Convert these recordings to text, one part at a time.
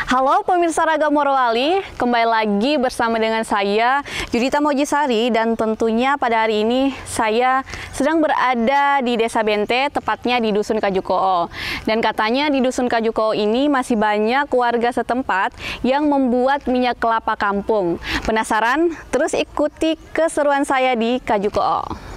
Halo pemirsa Ragam Morowali, kembali lagi bersama dengan saya Judita Mojisari, dan tentunya pada hari ini saya sedang berada di Desa Bente, tepatnya di Dusun Kajukoo. Dan katanya di Dusun Kajukoo ini masih banyak warga setempat yang membuat minyak kelapa kampung. Penasaran? Terus ikuti keseruan saya di Kajukoo.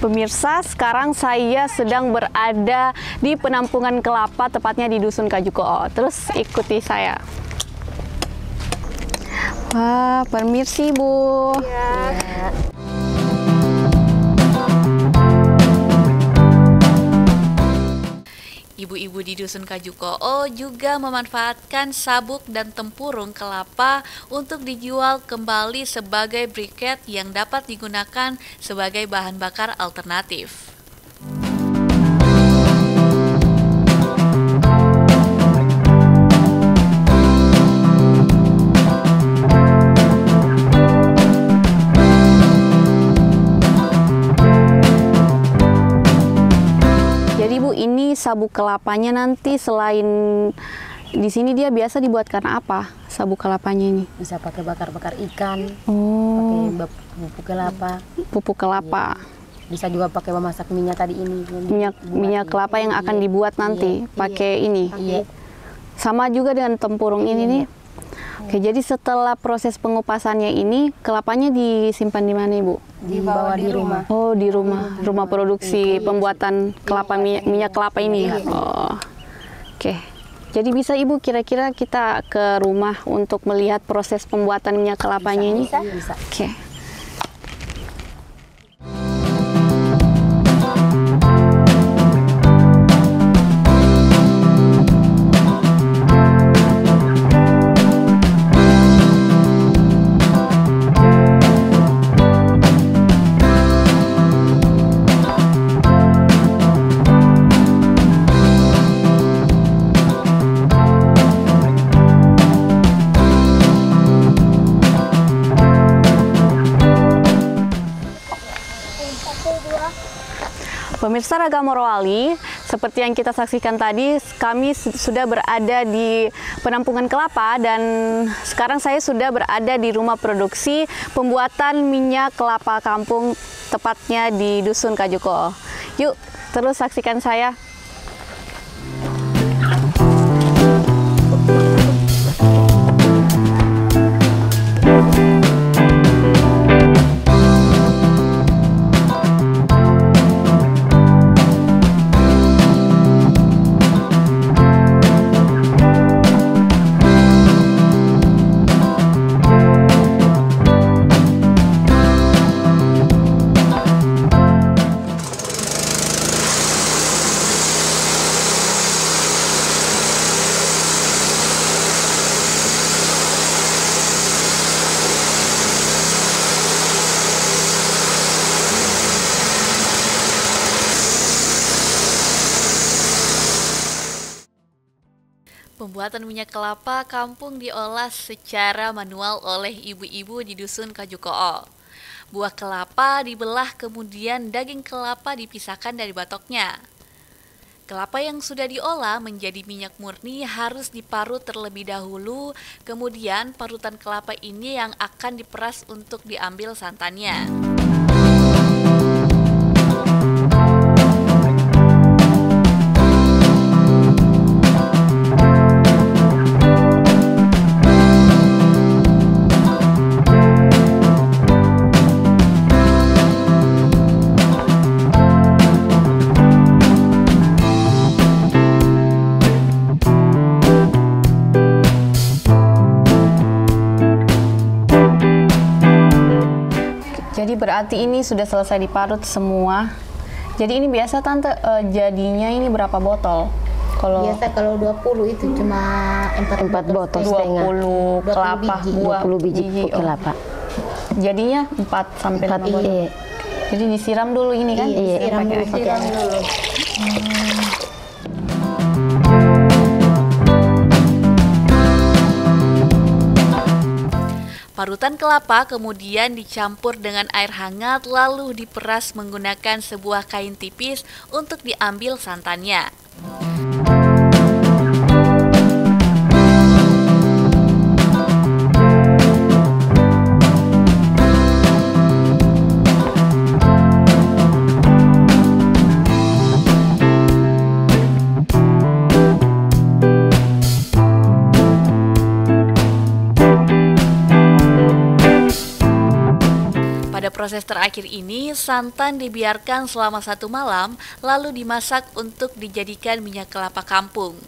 Pemirsa, sekarang saya sedang berada di penampungan kelapa, tepatnya di Dusun Kajukoo. Terus ikuti saya. Wah, permisi Bu. Ya. Ibu-ibu di Dusun Kajukoo juga memanfaatkan sabuk dan tempurung kelapa untuk dijual kembali sebagai briket yang dapat digunakan sebagai bahan bakar alternatif. Jadi Bu, ini sabuk kelapanya nanti selain di sini dia biasa dibuatkan apa? Sabuk kelapanya ini? Bisa pakai bakar-bakar ikan, pakai pupuk kelapa. Pupuk kelapa. Bisa juga pakai memasak minyak tadi ini. Minyak kelapa yang akan dibuat nanti pakai ini. Iya. Sama juga dengan tempurung ini nih. Oke, jadi setelah proses pengupasannya ini, kelapanya disimpan di mana Ibu? Dibawa di rumah. Oh, di rumah produksi pembuatan kelapa minyak kelapa ini. Oh, oke. Jadi bisa Ibu kira-kira kita ke rumah untuk melihat proses pembuatan minyak kelapanya ini? Bisa. Oke. Pemirsa Ragam Morowali, seperti yang kita saksikan tadi, kami sudah berada di penampungan kelapa dan sekarang saya sudah berada di rumah produksi pembuatan minyak kelapa kampung, tepatnya di Dusun Kajukoo. Yuk, terus saksikan saya. Pembuatan minyak kelapa kampung diolah secara manual oleh ibu-ibu di Dusun Kajukoo. Buah kelapa dibelah, kemudian daging kelapa dipisahkan dari batoknya. Kelapa yang sudah diolah menjadi minyak murni harus diparut terlebih dahulu, kemudian parutan kelapa ini yang akan diperas untuk diambil santannya. Jadi berarti ini sudah selesai diparut semua. Jadi ini biasa Tante jadinya ini berapa botol? Kalau biasa kalau 20 itu cuma 4 botol setengah. 20 kelapa, 20 biji kelapa. Jadinya 4 sampai 5 botol. Jadi disiram dulu ini kan? Iya, disiram dulu pakai air. Parutan kelapa kemudian dicampur dengan air hangat lalu diperas menggunakan sebuah kain tipis untuk diambil santannya. Pada proses terakhir ini, santan dibiarkan selama 1 malam, lalu dimasak untuk dijadikan minyak kelapa kampung.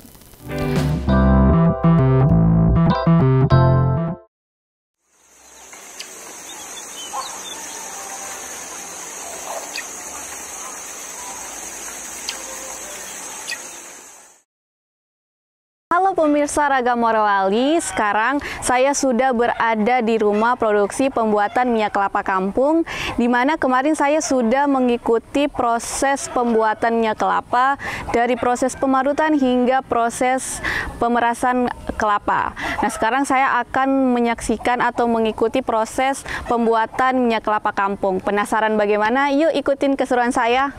Halo pemirsa Ragam Morowali, sekarang saya sudah berada di rumah produksi pembuatan minyak kelapa kampung, di mana kemarin saya sudah mengikuti proses pembuatan minyak kelapa dari proses pemarutan hingga proses pemerasan kelapa. Nah, sekarang saya akan menyaksikan atau mengikuti proses pembuatan minyak kelapa kampung. Penasaran bagaimana? Yuk ikutin keseruan saya.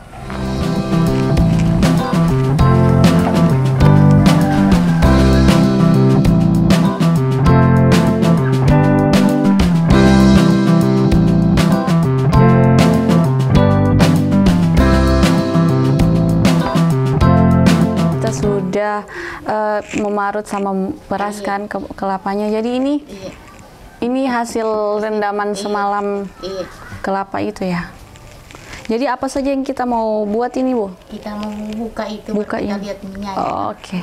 Sudah memarut sama peras kan kelapanya. Jadi ini hasil rendaman semalam kelapa itu ya. Jadi apa saja yang kita mau buat ini, Bu? Kita mau buka itu, buka kita ini. lihat minyak. Oh, oke.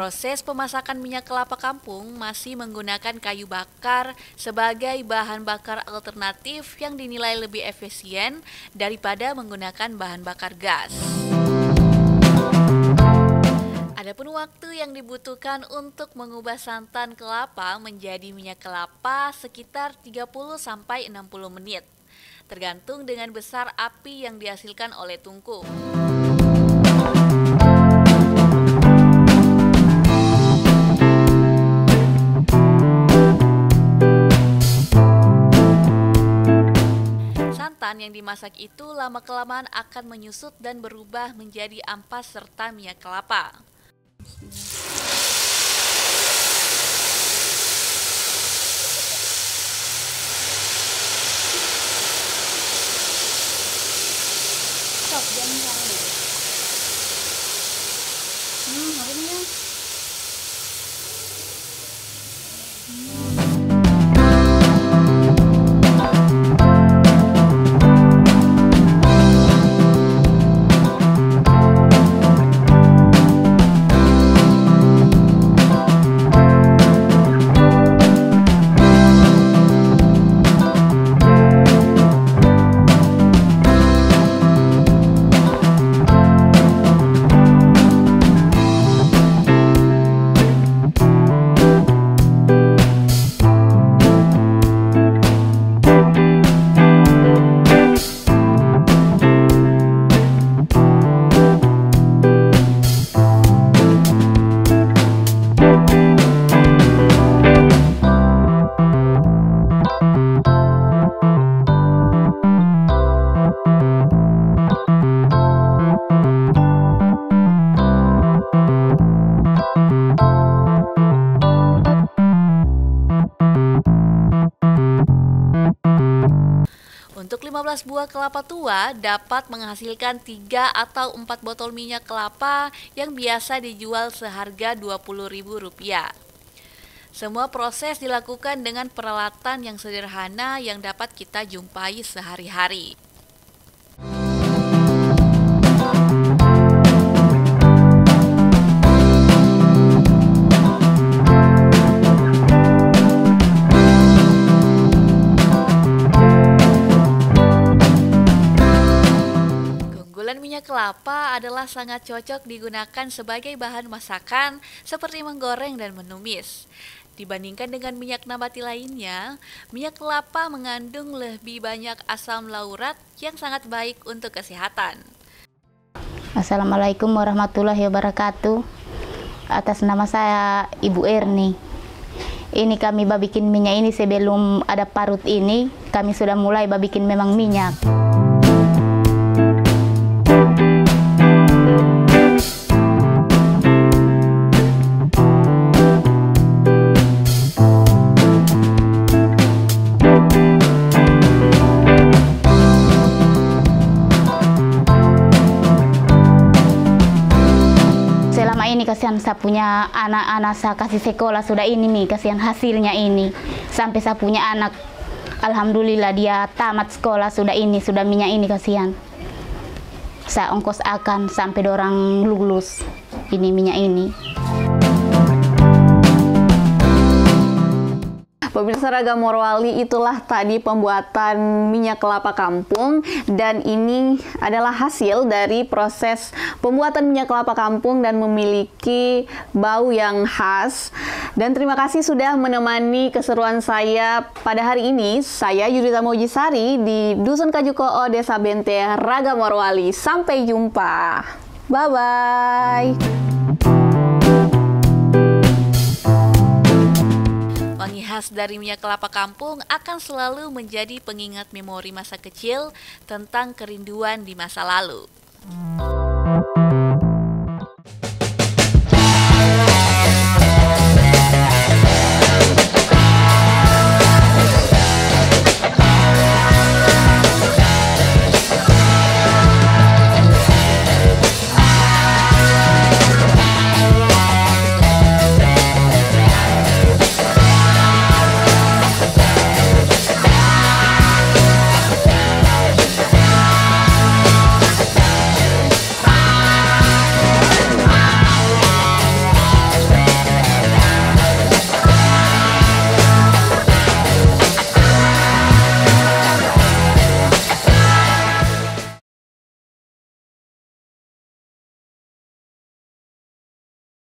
Proses pemasakan minyak kelapa kampung masih menggunakan kayu bakar sebagai bahan bakar alternatif yang dinilai lebih efisien daripada menggunakan bahan bakar gas. Adapun waktu yang dibutuhkan untuk mengubah santan kelapa menjadi minyak kelapa sekitar 30-60 menit, tergantung dengan besar api yang dihasilkan oleh tungku. Santan yang dimasak itu lama-kelamaan akan menyusut dan berubah menjadi ampas serta minyak kelapa. 15 buah kelapa tua dapat menghasilkan 3 atau 4 botol minyak kelapa yang biasa dijual seharga Rp20.000. Semua proses dilakukan dengan peralatan yang sederhana yang dapat kita jumpai sehari-hari. Minyak kelapa adalah sangat cocok digunakan sebagai bahan masakan seperti menggoreng dan menumis. Dibandingkan dengan minyak nabati lainnya, minyak kelapa mengandung lebih banyak asam laurat yang sangat baik untuk kesehatan. Assalamualaikum warahmatullahi wabarakatuh. Atas nama saya Ibu Erni. Ini kami bikin minyak ini sebelum ada parut ini, kami sudah mulai bikin memang minyak. Ini kasihan saya punya anak-anak saya kasih sekolah sudah ini nih, kasihan hasilnya ini sampai saya punya anak alhamdulillah dia tamat sekolah sudah minyak ini, kasihan saya ongkos akan sampai dorang lulus ini minyak ini. Pemirsa Raga Morowali, itulah tadi pembuatan minyak kelapa kampung, dan ini adalah hasil dari proses pembuatan minyak kelapa kampung dan memiliki bau yang khas. Dan terima kasih sudah menemani keseruan saya pada hari ini. Saya Yudita Mojisari di Dusun Kajuko'o, Desa Bente, Raga Morowali. Sampai jumpa. Bye-bye. Wangi khas dari minyak kelapa kampung akan selalu menjadi pengingat memori masa kecil tentang kerinduan di masa lalu.